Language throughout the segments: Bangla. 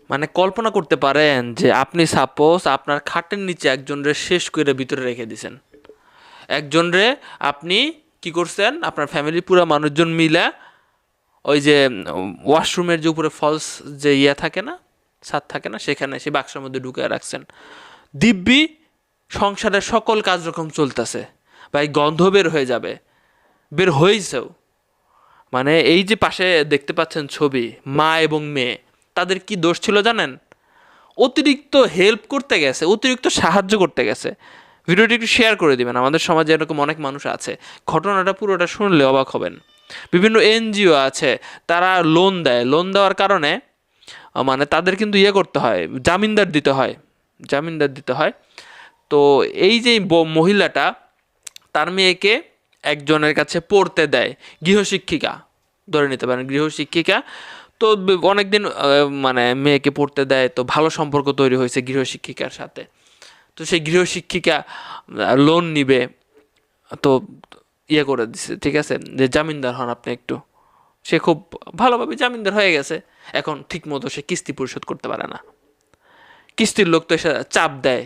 মানে কল্পনা করতে পারেন যে আপনি সাপোজ আপনার খাটের নিচে একজনরে শেষ করে ভিতরে রেখে দিছেন, একজনরে আপনি কি করছেন, আপনার ফ্যামিলি পুরো মানুষজন মিলে ওই যে ওয়াশরুমের যে উপরে ফলস যে থাকে না, ছাদ থাকে না, সেখানে সেই বাক্সের মধ্যে ঢুকে রাখছেন। দিব্যি সংসারের সকল কাজরকম চলতেছে, বা এই গন্ধ বের হয়ে যাবে, বের হয়েছেও। মানে এই যে পাশে দেখতে পাচ্ছেন ছবি, মা এবং মেয়ে, তাদের কি দোষ ছিল জানেন? অতিরিক্ত হেল্প করতে গেছে, অতিরিক্ত সাহায্য করতে গেছে। ভিডিওটি একটু শেয়ার করে দিবেন, আমাদের সমাজে এরকম অনেক মানুষ আছে। ঘটনাটা পুরোটা শুনলে অবাক হবেন। বিভিন্ন এনজিও আছে, তারা লোন দেয়, লোন দেওয়ার কারণে মানে তাদের কিন্তু করতে হয়, জামিনদার দিতে হয়, জামিনদার দিতে হয়। তো এই যে মহিলাটা তার মেয়েকে একজনের কাছে পড়তে দেয়, গৃহশিক্ষিকা ধরে নিতে পারেন, গৃহশিক্ষিকা। তো অনেকদিন মানে মেয়েকে পড়তে দেয়, তো ভালো সম্পর্ক তৈরি হয়েছে গৃহশিক্ষিকার সাথে। তো সেই গৃহশিক্ষিকা লোন নিবে, তো করে দিছে, ঠিক আছে, যে জামিনদার হন আপনি একটু। সে খুব ভালোভাবে জামিনদার হয়ে গেছে। এখন ঠিক মতো সে কিস্তি পরিশোধ করতে পারে না। কিস্তির লোক তো এসে চাপ দেয়,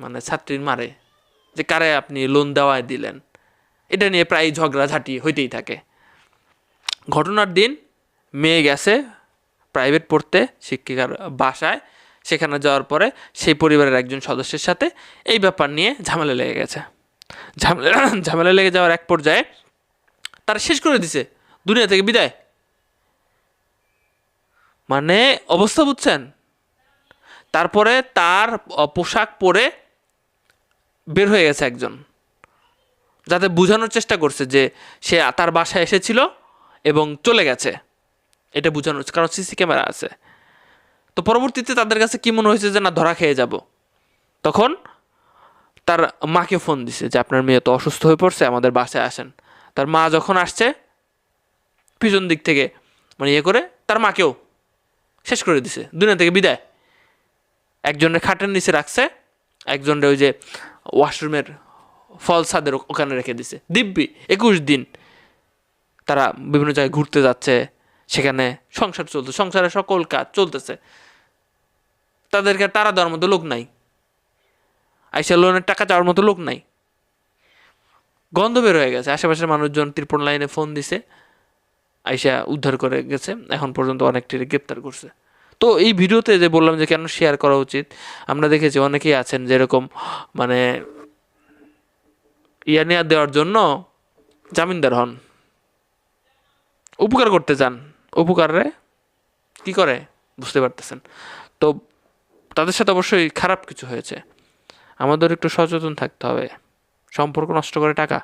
মানে ছাত্রীর মারে, যে কারে আপনি লোন দেওয়ায় দিলেন। এটা নিয়ে প্রায় ঝগড়াঝাটি হইতেই থাকে। ঘটনার দিন মেয়ে গেছে প্রাইভেট পড়তে শিক্ষিকার বাসায়। সেখানে যাওয়ার পরে সেই পরিবারের একজন সদস্যের সাথে এই ব্যাপার নিয়ে ঝামেলা লেগে গেছে। ঝামেলা লেগে যাওয়ার এক পর্যায়ে তারা শেষ করে দিছে, দুনিয়া থেকে বিদায়। মানে অবস্থা বুঝছেন? তারপরে তার পোশাক পরে বের হয়ে গেছে একজন, যাতে বোঝানোর চেষ্টা করছে যে সে তার বাসায় এসেছিল এবং চলে গেছে, এটা বোঝানোর, কারণ সিসি ক্যামেরা আছে। তো পরবর্তীতে তাদের কাছে কি মনে হয়েছে যে না, ধরা খেয়ে যাব। তখন তার মাকে ফোন দিছে যে আপনার মেয়ে তো অসুস্থ হয়ে পড়ছে, আমাদের বাসায় আসেন। তার মা যখন আসছে পিছন দিক থেকে মানে করে তার মাকেও শেষ করে দিছে, দুনিয়া থেকে বিদায়। একজনের খাটের নিচে রাখছে, একজনের ওই যে ওয়াশরুমের ফল ছাদের ওখানে রেখে দিছে। দিব্যি 21 দিন তারা বিভিন্ন জায়গায় ঘুরতে যাচ্ছে, সেখানে সংসার চলছে, সংসারের সকল কাজ চলতেছে। তাদেরকে তারা দেওয়ার মতো লোক নাই, আইসা লোনের টাকা চাওয়ার মতো লোক নাই। গন্ধ বের হয়ে গেছে, আশেপাশের মানুষজন ত্রিপন লাইনে ফোন দিছে, আইসা উদ্ধার করে গেছে। এখন পর্যন্ত অনেকটির গ্রেপ্তার করছে। তো এই ভিডিওতে যে বললাম যে কেন শেয়ার করা উচিত, আমরা দেখেছি অনেকেই আছেন যেরকম মানে নেওয়া দেওয়ার জন্য জামিনদার হন, উপকার করতে চান, উপকারে কি করে বুঝতে পারতেছেন। তো তাদের সাথে অবশ্যই খারাপ কিছু হয়েছে। আমাদের একটু সচেতন থাকতে হবে। সম্পর্ক নষ্ট করে টাকা।